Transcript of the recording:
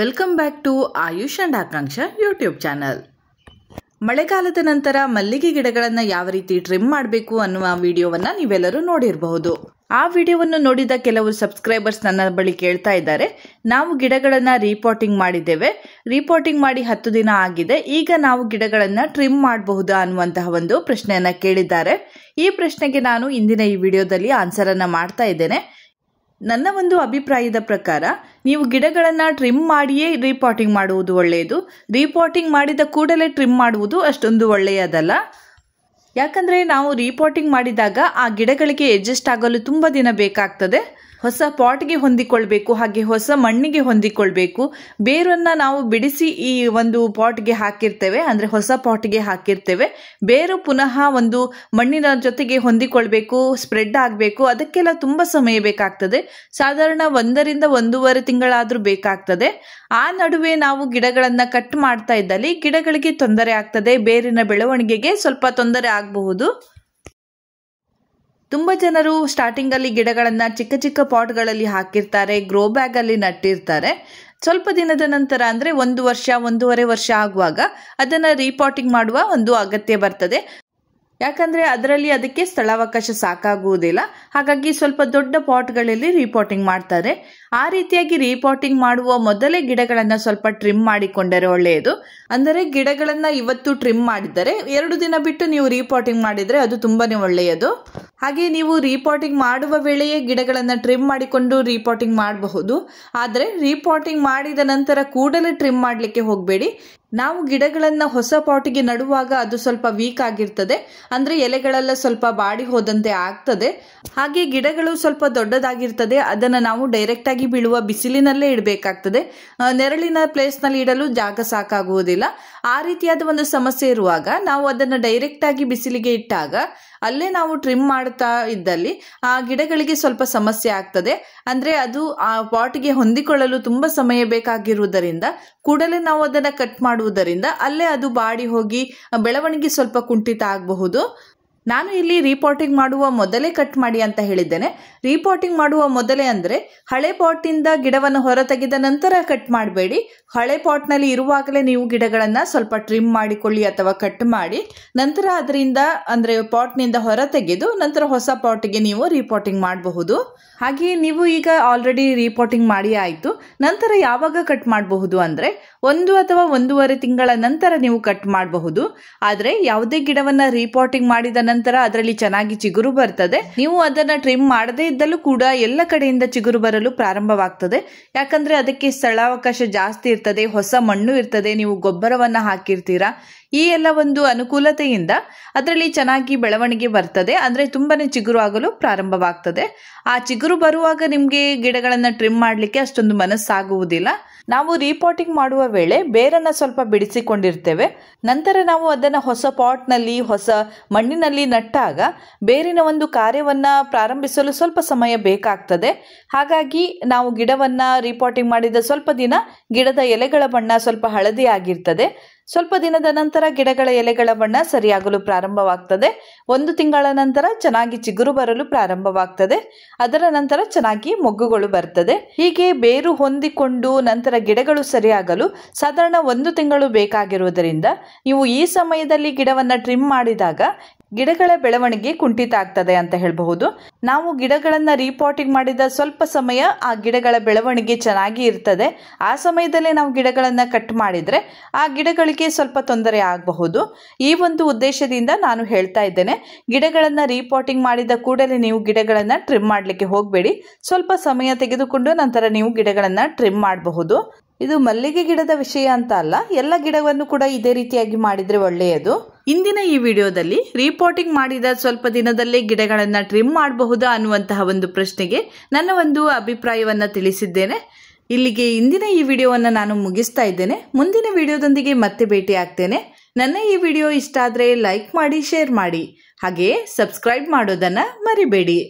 Welcome back to Ayush and Akanksha YouTube channel. ಮಳೆಗಾಲದ ನಂತರ ಮಲ್ಲಿಗೆ ಗಿಡಗಳನ್ನು ಯಾವ ರೀತಿ ಟ್ರಿಮ್ ಮಾಡಬೇಕು ಅನ್ನುವ ವಿಡಿಯೋವನ್ನು ನೀವೆಲ್ಲರೂ ನೋಡಿರಬಹುದು. ಆ ವಿಡಿಯೋವನ್ನು ನೋಡಿದ ಕೆಲವು ಸಬ್ಸ್ಕ್ರೈಬರ್ಸ್ ನನ್ನ ಬಳಿ ಕೇಳ್ತಾ ಇದ್ದಾರೆ, ನಾವು ಗಿಡಗಳನ್ನು ರೀಪಾಟಿಂಗ್ ಮಾಡಿದ್ದೇವೆ, ರೀಪಾಟಿಂಗ್ ಮಾಡಿ 10 ದಿನ ಆಗಿದೆ, ಈಗ ನಾವು ಗಿಡಗಳನ್ನು ಟ್ರಿಮ್ ಮಾಡಬಹುದಾ ಅನ್ನುವಂತಹ ಒಂದು ಪ್ರಶ್ನೆಯನ್ನು ಕೇಳಿದ್ದಾರೆ. ಈ ಪ್ರಶ್ನೆಗೆ ನಾನು ಇಂದಿನ ಈ ವಿಡಿಯೋದಲ್ಲಿ ಆನ್ಸರ್ ಅನ್ನು ಮಾಡ್ತಾ ಇದ್ದೇನೆ. ನನ್ನ ಒಂದು ಅಭಿಪ್ರಾಯದ ಪ್ರಕಾರ ನೀವು ಗಿಡಗಳನ್ನು ಟ್ರಿಮ್ ಮಾಡಿಯೇ ರೀಪಾಟಿಂಗ್ ಮಾಡುವುದು ಒಳ್ಳೆಯದು. ರೀಪಾಟಿಂಗ್ ಮಾಡಿದ ಕೂಡಲೇ ಟ್ರಿಮ್ ಮಾಡುವುದು ಅಷ್ಟೊಂದು ಒಳ್ಳೆಯದಲ್ಲ. ಯಾಕಂದರೆ ನಾವು ರೀಪಾಟಿಂಗ್ ಮಾಡಿದಾಗ ಆ ಗಿಡಗಳಿಗೆ ಅಡ್ಜಸ್ಟ್ ಆಗಲು ತುಂಬ ದಿನ ಬೇಕಾಗ್ತದೆ. ಹೊಸ ಪಾಟ್ಗೆ ಹೊಂದಿಕೊಳ್ಬೇಕು, ಹಾಗೆ ಹೊಸ ಮಣ್ಣಿಗೆ ಹೊಂದಿಕೊಳ್ಬೇಕು. ಬೇರನ್ನು ನಾವು ಬಿಡಿಸಿ ಈ ಒಂದು ಪಾಟ್ಗೆ ಹಾಕಿರ್ತೇವೆ, ಅಂದರೆ ಹೊಸ ಪಾಟ್ಗೆ ಹಾಕಿರ್ತೇವೆ. ಬೇರು ಪುನಃ ಒಂದು ಮಣ್ಣಿನ ಜೊತೆಗೆ ಹೊಂದಿಕೊಳ್ಬೇಕು, ಸ್ಪ್ರೆಡ್ ಆಗಬೇಕು. ಅದಕ್ಕೆಲ್ಲ ತುಂಬ ಸಮಯ ಬೇಕಾಗ್ತದೆ. ಸಾಧಾರಣ 1 ರಿಂದ 1.5 ತಿಂಗಳಾದರೂ ಬೇಕಾಗ್ತದೆ. ಆ ನಡುವೆ ನಾವು ಗಿಡಗಳನ್ನು ಕಟ್ ಮಾಡ್ತಾ ಇದ್ದಲ್ಲಿ ಗಿಡಗಳಿಗೆ ತೊಂದರೆ ಆಗ್ತದೆ, ಬೇರಿನ ಬೆಳವಣಿಗೆಗೆ ಸ್ವಲ್ಪ ತೊಂದರೆ ಆಗಬಹುದು. ತುಂಬ ಜನರು ಸ್ಟಾರ್ಟಿಂಗಲ್ಲಿ ಗಿಡಗಳನ್ನು ಚಿಕ್ಕ ಚಿಕ್ಕ ಪಾಟ್ಗಳಲ್ಲಿ ಹಾಕಿರ್ತಾರೆ, ಗ್ರೋ ಬ್ಯಾಗಲ್ಲಿ ನಟ್ಟಿರ್ತಾರೆ. ಸ್ವಲ್ಪ ದಿನದ ನಂತರ ಅಂದರೆ 1 ವರ್ಷ 1.5 ವರ್ಷ ಆಗುವಾಗ ಅದನ್ನು ರೀಪಾಟಿಂಗ್ ಮಾಡುವ ಒಂದು ಅಗತ್ಯ ಬರ್ತದೆ. ಯಾಕಂದರೆ ಅದರಲ್ಲಿ ಅದಕ್ಕೆ ಸ್ಥಳಾವಕಾಶ ಸಾಕಾಗುವುದಿಲ್ಲ. ಹಾಗಾಗಿ ಸ್ವಲ್ಪ ದೊಡ್ಡ ಪಾಟ್ಗಳಲ್ಲಿ ರೀಪಾಟಿಂಗ್ ಮಾಡ್ತಾರೆ. ಆ ರೀತಿಯಾಗಿ ರೀಪಾಟಿಂಗ್ ಮಾಡುವ ಮೊದಲೇ ಗಿಡಗಳನ್ನು ಸ್ವಲ್ಪ ಟ್ರಿಮ್ ಮಾಡಿಕೊಂಡರೆ ಒಳ್ಳೆಯದು. ಅಂದರೆ ಗಿಡಗಳನ್ನು ಇವತ್ತು ಟ್ರಿಮ್ ಮಾಡಿದರೆ 2 ದಿನ ಬಿಟ್ಟು ನೀವು ರೀಪಾಟಿಂಗ್ ಮಾಡಿದರೆ ಅದು ತುಂಬಾನೇ ಒಳ್ಳೆಯದು. ಹಾಗೆ ನೀವು ರೀಪಾಟಿಂಗ್ ಮಾಡುವ ವೇಳೆಯೇ ಗಿಡಗಳನ್ನು ಟ್ರಿಮ್ ಮಾಡಿಕೊಂಡು ರೀಪಾಟಿಂಗ್ ಮಾಡಬಹುದು. ಆದರೆ ರೀಪಾಟಿಂಗ್ ಮಾಡಿದ ನಂತರ ಕೂಡಲೇ ಟ್ರಿಮ್ ಮಾಡಲಿಕ್ಕೆ ಹೋಗಬೇಡಿ. ನಾವು ಗಿಡಗಳನ್ನು ಹೊಸ ಪಾಟಿಗೆ ನಡುವಾಗ ಅದು ಸ್ವಲ್ಪ ವೀಕ್ ಆಗಿರ್ತದೆ, ಅಂದರೆ ಎಲೆಗಳೆಲ್ಲ ಸ್ವಲ್ಪ ಬಾಡಿ ಹೋದಂತೆ ಆಗ್ತದೆ. ಹಾಗೆ ಗಿಡಗಳು ಸ್ವಲ್ಪ ದೊಡ್ಡದಾಗಿರ್ತದೆ, ಅದನ್ನು ನಾವು ಡೈರೆಕ್ಟ್ ಆಗಿ ಬೀಳುವ ಬಿಸಿಲಿನಲ್ಲೇ ಇಡಬೇಕಾಗ್ತದೆ. ನೆರಳಿನ ಪ್ಲೇಸ್ನಲ್ಲಿ ಇಡಲು ಜಾಗ ಸಾಕಾಗುವುದಿಲ್ಲ. ಆ ರೀತಿಯಾದ ಒಂದು ಸಮಸ್ಯೆ ಇರುವಾಗ ನಾವು ಅದನ್ನು ಡೈರೆಕ್ಟ್ ಆಗಿ ಬಿಸಿಲಿಗೆ ಇಟ್ಟಾಗ ಅಲ್ಲೇ ನಾವು ಟ್ರಿಮ್ ಮಾಡ್ತಾ ಇದ್ದಲ್ಲಿ ಆ ಗಿಡಗಳಿಗೆ ಸ್ವಲ್ಪ ಸಮಸ್ಯೆ ಆಗ್ತದೆ. ಅಂದರೆ ಅದು ಆ ಪಾಟ್ಗೆ ಹೊಂದಿಕೊಳ್ಳಲು ತುಂಬ ಸಮಯ ಬೇಕಾಗಿರುವುದರಿಂದ ಕೂಡಲೇ ನಾವು ಅದನ್ನು ಕಟ್ ಮಾಡುವುದರಿಂದ ಅಲ್ಲೇ ಅದು ಬಾಡಿ ಹೋಗಿ ಬೆಳವಣಿಗೆ ಸ್ವಲ್ಪ ಕುಂಠಿತ ಆಗಬಹುದು. ನಾನು ಇಲ್ಲಿ ರೀಪಾಟಿಂಗ್ ಮಾಡುವ ಮೊದಲೇ ಕಟ್ ಮಾಡಿ ಅಂತ ಹೇಳಿದ್ದೇನೆ. ರೀಪಾಟಿಂಗ್ ಮಾಡುವ ಮೊದಲೇ ಅಂದರೆ ಹಳೆ ಪಾಟ್ನಿಂದ ಗಿಡವನ್ನು ಹೊರತೆಗೆದ ನಂತರ ಕಟ್ ಮಾಡಬೇಡಿ. ಹಳೆ ಪಾಟ್ನಲ್ಲಿ ಇರುವಾಗಲೇ ನೀವು ಗಿಡಗಳನ್ನು ಸ್ವಲ್ಪ ಟ್ರಿಮ್ ಮಾಡಿಕೊಳ್ಳಿ ಅಥವಾ ಕಟ್ ಮಾಡಿ ನಂತರ ಅದರಿಂದ ಅಂದರೆ ಪಾಟ್ನಿಂದ ಹೊರತೆಗೆದು ನಂತರ ಹೊಸ ಪಾಟ್ಗೆ ನೀವು ರೀಪಾಟಿಂಗ್ ಮಾಡಬಹುದು. ಹಾಗೆಯೇ ನೀವು ಈಗ ಆಲ್ರೆಡಿ ರೀಪಾಟಿಂಗ್ ಮಾಡಿ ಆಯಿತು, ನಂತರ ಯಾವಾಗ ಕಟ್ ಮಾಡಬಹುದು ಅಂದರೆ 1 ಅಥವಾ 1.5 ತಿಂಗಳ ನಂತರ ನೀವು ಕಟ್ ಮಾಡಬಹುದು. ಆದರೆ ಯಾವುದೇ ಗಿಡವನ್ನು ರೀಪಾಟಿಂಗ್ ಮಾಡಿದ ನಂತರ ಅದರಲ್ಲಿ ಚೆನ್ನಾಗಿ ಚಿಗುರು ಬರ್ತದೆ. ನೀವು ಅದನ್ನು ಟ್ರಿಮ್ ಮಾಡದೇ ಇದ್ದಲ್ಲೂ ಕೂಡ ಎಲ್ಲ ಕಡೆಯಿಂದ ಚಿಗುರು ಬರಲು ಪ್ರಾರಂಭವಾಗ್ತದೆ. ಯಾಕಂದರೆ ಅದಕ್ಕೆ ಸ್ಥಳಾವಕಾಶ ಜಾಸ್ತಿ ಇರ್ತದೆ, ಹೊಸ ಮಣ್ಣು ಇರ್ತದೆ, ನೀವು ಗೊಬ್ಬರವನ್ನು ಹಾಕಿರ್ತೀರಾ. ಈ ಎಲ್ಲ ಒಂದು ಅನುಕೂಲತೆಯಿಂದ ಅದರಲ್ಲಿ ಚೆನ್ನಾಗಿ ಬೆಳವಣಿಗೆ ಬರ್ತದೆ, ಅಂದರೆ ತುಂಬಾನೇ ಚಿಗುರು ಆಗಲು ಪ್ರಾರಂಭವಾಗ್ತದೆ. ಆ ಚಿಗುರು ಬರುವಾಗ ನಿಮಗೆ ಗಿಡಗಳನ್ನು ಟ್ರಿಮ್ ಮಾಡಲಿಕ್ಕೆ ಅಷ್ಟೊಂದು ಮನಸ್ಸಾಗುವುದಿಲ್ಲ. ನಾವು ರೀಪಾಟಿಂಗ್ ಮಾಡುವ ವೇಳೆ ಬೇರನ್ನು ಸ್ವಲ್ಪ ಬಿಡಿಸಿಕೊಂಡಿರ್ತೇವೆ. ನಂತರ ನಾವು ಅದನ್ನು ಹೊಸ ಪಾಟ್ನಲ್ಲಿ ಹೊಸ ಮಣ್ಣಿನಲ್ಲಿ ನಟ್ಟಾಗ ಬೇರಿನ ಒಂದು ಕಾರ್ಯವನ್ನು ಪ್ರಾರಂಭಿಸಲು ಸ್ವಲ್ಪ ಸಮಯ ಬೇಕಾಗ್ತದೆ. ಹಾಗಾಗಿ ನಾವು ಗಿಡವನ್ನು ರೀಪಾಟಿಂಗ್ ಮಾಡಿದ ಸ್ವಲ್ಪ ದಿನ ಗಿಡದ ಎಲೆಗಳ ಬಣ್ಣ ಸ್ವಲ್ಪ ಹಳದಿ ಆಗಿರ್ತದೆ. ಸ್ವಲ್ಪ ದಿನದ ನಂತರ ಗಿಡಗಳ ಎಲೆಗಳ ಬಣ್ಣ ಸರಿಯಾಗಲು ಪ್ರಾರಂಭವಾಗ್ತದೆ. 1 ತಿಂಗಳ ನಂತರ ಚೆನ್ನಾಗಿ ಚಿಗುರು ಬರಲು ಪ್ರಾರಂಭವಾಗ್ತದೆ. ಅದರ ನಂತರ ಚೆನ್ನಾಗಿ ಮೊಗ್ಗುಗಳು ಬರ್ತದೆ. ಹೀಗೆ ಬೇರು ಹೊಂದಿಕೊಂಡು ನಂತರ ಗಿಡಗಳು ಸರಿಯಾಗಲು ಸಾಧಾರಣ 1 ತಿಂಗಳು ಬೇಕಾಗಿರುವುದರಿಂದ ನೀವು ಈ ಸಮಯದಲ್ಲಿ ಗಿಡವನ್ನು ಟ್ರಿಮ್ ಮಾಡಿದಾಗ ಗಿಡಗಳ ಬೆಳವಣಿಗೆ ಕುಂಠಿತ ಆಗ್ತದೆ ಅಂತ ಹೇಳಬಹುದು. ನಾವು ಗಿಡಗಳನ್ನು ರೀಪಾಟಿಂಗ್ ಮಾಡಿದ ಸ್ವಲ್ಪ ಸಮಯ ಆ ಗಿಡಗಳ ಬೆಳವಣಿಗೆ ಚೆನ್ನಾಗಿ ಇರ್ತದೆ. ಆ ಸಮಯದಲ್ಲೇ ನಾವು ಗಿಡಗಳನ್ನು ಕಟ್ ಮಾಡಿದರೆ ಆ ಗಿಡಗಳಿಗೆ ಸ್ವಲ್ಪ ತೊಂದರೆ ಆಗಬಹುದು. ಈ ಒಂದು ಉದ್ದೇಶದಿಂದ ನಾನು ಹೇಳ್ತಾ ಇದ್ದೇನೆ, ಗಿಡಗಳನ್ನು ರೀಪಾಟಿಂಗ್ ಮಾಡಿದ ಕೂಡಲೇ ನೀವು ಗಿಡಗಳನ್ನು ಟ್ರಿಮ್ ಮಾಡಲಿಕ್ಕೆ ಹೋಗಬೇಡಿ. ಸ್ವಲ್ಪ ಸಮಯ ತೆಗೆದುಕೊಂಡು ನಂತರ ನೀವು ಗಿಡಗಳನ್ನು ಟ್ರಿಮ್ ಮಾಡಬಹುದು. ಇದು ಮಲ್ಲಿಗೆ ಗಿಡದ ವಿಷಯ ಅಂತ ಅಲ್ಲ, ಎಲ್ಲ ಗಿಡವನ್ನು ಕೂಡ ಇದೇ ರೀತಿಯಾಗಿ ಮಾಡಿದರೆ ಒಳ್ಳೆಯದು. ಇಂದಿನ ಈ ವಿಡಿಯೋದಲ್ಲಿ ರೀಪಾಟಿಂಗ್ ಮಾಡಿದ ಸ್ವಲ್ಪ ದಿನದಲ್ಲೇ ಗಿಡಗಳನ್ನು ಟ್ರಿಮ್ ಮಾಡಬಹುದಾ ಅನ್ನುವಂತಹ ಒಂದು ಪ್ರಶ್ನೆಗೆ ನನ್ನ ಒಂದು ಅಭಿಪ್ರಾಯವನ್ನು ತಿಳಿಸಿದ್ದೇನೆ. ಇಲ್ಲಿಗೆ ಇಂದಿನ ಈ ವಿಡಿಯೋವನ್ನು ನಾನು ಮುಗಿಸ್ತಾ ಇದ್ದೇನೆ. ಮುಂದಿನ ವಿಡಿಯೋದೊಂದಿಗೆ ಮತ್ತೆ ಭೇಟಿ ಆಗ್ತೇನೆ. ನನ್ನ ಈ ವಿಡಿಯೋ ಇಷ್ಟ ಆದರೆ ಲೈಕ್ ಮಾಡಿ, ಶೇರ್ ಮಾಡಿ, ಹಾಗೆಯೇ ಸಬ್ಸ್ಕ್ರೈಬ್ ಮಾಡೋದನ್ನು ಮರಿಬೇಡಿ.